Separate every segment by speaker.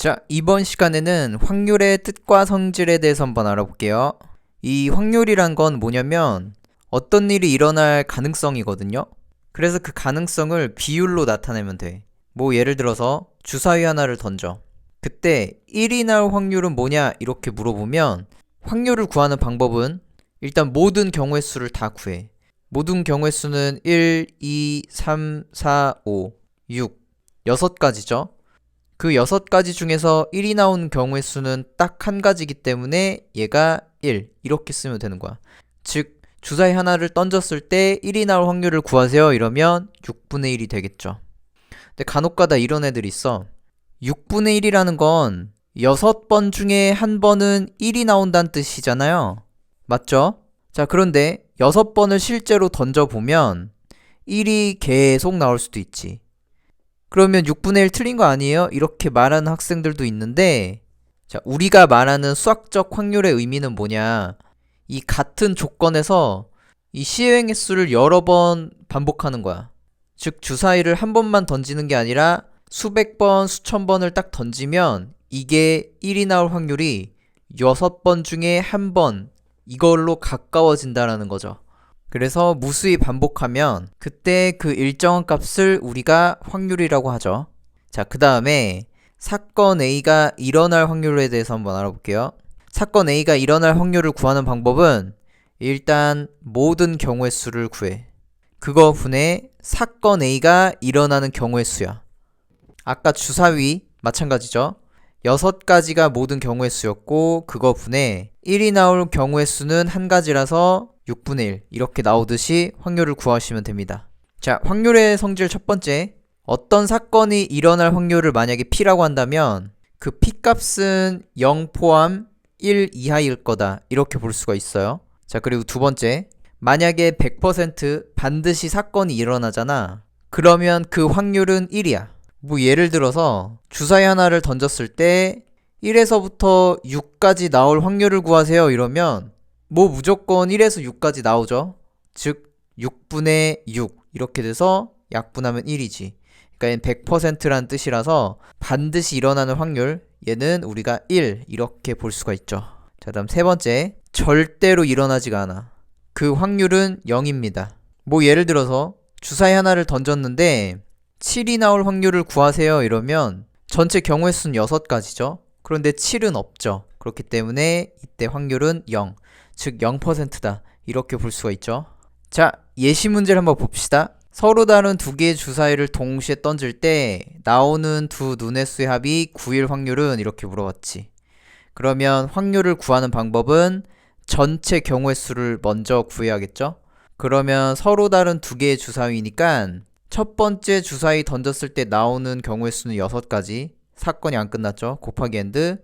Speaker 1: 자, 이번 시간에는 확률의 뜻과 성질에 대해서 한번 알아볼게요. 이 확률이란 건 뭐냐면 어떤 일이 일어날 가능성이거든요. 그래서 그 가능성을 비율로 나타내면 돼. 뭐 예를 들어서 주사위 하나를 던져. 그때 1이 나올 확률은 뭐냐 이렇게 물어보면 확률을 구하는 방법은 일단 모든 경우의 수를 다 구해. 모든 경우의 수는 1, 2, 3, 4, 5, 6, 6가지죠. 그 6가지 중에서 1이 나오는 경우의 수는 딱 한 가지이기 때문에 얘가 1 이렇게 쓰면 되는 거야. 즉 주사위 하나를 던졌을 때 1이 나올 확률을 구하세요 이러면 6분의 1이 되겠죠. 근데 간혹가다 이런 애들이 있어. 6분의 1이라는 건 6번 중에 한 번은 1이 나온다는 뜻이잖아요. 맞죠? 자, 그런데 6번을 실제로 던져보면 1이 계속 나올 수도 있지. 그러면 6분의 1 틀린 거 아니에요? 이렇게 말하는 학생들도 있는데, 자, 우리가 말하는 수학적 확률의 의미는 뭐냐? 이 같은 조건에서 이 시행 횟수를 여러 번 반복하는 거야. 즉, 주사위를 한 번만 던지는 게 아니라 수백 번, 수천 번을 딱 던지면 이게 1이 나올 확률이 6번 중에 한 번, 이걸로 가까워진다라는 거죠. 그래서 무수히 반복하면 그때 그 일정한 값을 우리가 확률이라고 하죠. 자, 그 다음에 사건 A가 일어날 확률에 대해서 한번 알아볼게요. 사건 A가 일어날 확률을 구하는 방법은 일단 모든 경우의 수를 구해. 그거 분해 사건 A가 일어나는 경우의 수야. 아까 주사위 마찬가지죠. 6가지가 모든 경우의 수였고 그거 분해 1이 나올 경우의 수는 한 가지라서 6분의 1 이렇게 나오듯이 확률을 구하시면 됩니다. 자, 확률의 성질 첫 번째, 어떤 사건이 일어날 확률을 만약에 P라고 한다면 그 P값은 0 포함 1 이하일 거다 이렇게 볼 수가 있어요. 자, 그리고 두 번째, 만약에 100% 반드시 사건이 일어나잖아. 그러면 그 확률은 1이야. 뭐 예를 들어서 주사위 하나를 던졌을 때 1에서부터 6까지 나올 확률을 구하세요 이러면 뭐 무조건 1에서 6까지 나오죠. 즉 6분의 6 이렇게 돼서 약분하면 1이지. 그러니까 100%라는 뜻이라서 반드시 일어나는 확률, 얘는 우리가 1 이렇게 볼 수가 있죠. 자, 다음 세 번째, 절대로 일어나지가 않아. 그 확률은 0입니다. 뭐 예를 들어서 주사위 하나를 던졌는데 7이 나올 확률을 구하세요 이러면 전체 경우의 수는 6가지죠. 그런데 7은 없죠. 그렇기 때문에 이때 확률은 0, 즉 0%다 이렇게 볼 수가 있죠. 자, 예시 문제를 한번 봅시다. 서로 다른 두 개의 주사위를 동시에 던질 때 나오는 두 눈의 수의 합이 9일 확률은 이렇게 물어봤지. 그러면 확률을 구하는 방법은 전체 경우의 수를 먼저 구해야겠죠. 그러면 서로 다른 두 개의 주사위니까 첫 번째 주사위 던졌을 때 나오는 경우의 수는 6가지. 사건이 안 끝났죠. 곱하기 엔드.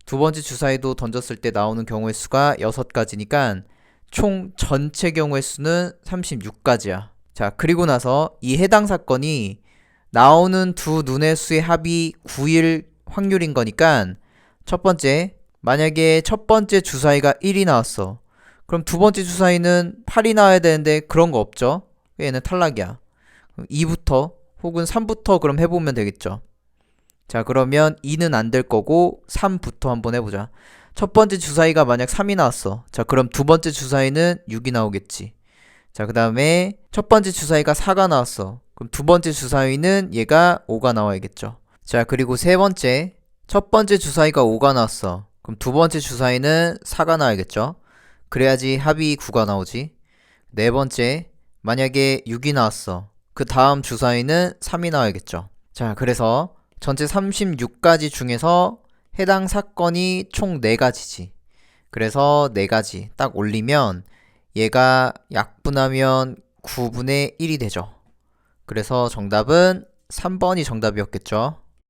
Speaker 1: 두 번째 주사위도 던졌을 때 나오는 경우의 수가 6가지니까 총 전체 경우의 수는 36가지야. 자, 그리고 나서 이 해당 사건이 나오는 두 눈의 수의 합이 9일 확률인 거니까 첫 번째, 만약에 첫 번째 주사위가 1이 나왔어. 그럼 두 번째 주사위는 8이 나와야 되는데 그런 거 없죠. 얘는 탈락이야. 2부터 혹은 3부터 그럼 해보면 되겠죠. 자, 그러면 2는 안 될 거고 3부터 한번 해보자. 첫 번째 주사위가 만약 3이 나왔어. 자, 그럼 두 번째 주사위는 6이 나오겠지. 자, 그 다음에 첫 번째 주사위가 4가 나왔어. 그럼 두 번째 주사위는 얘가 5가 나와야겠죠. 자, 그리고 세 번째, 첫 번째 주사위가 5가 나왔어. 그럼 두 번째 주사위는 4가 나와야겠죠. 그래야지 합이 9가 나오지. 네 번째, 만약에 6이 나왔어. 그 다음 주사위는 3이 나와야겠죠. 자, 그래서 전체 36가지 중에서 해당 사건이 총 4가지지. 그래서 4가지 딱 올리면 얘가 약분하면 9분의 1이 되죠. 그래서 정답은 3번이 정답이었겠죠.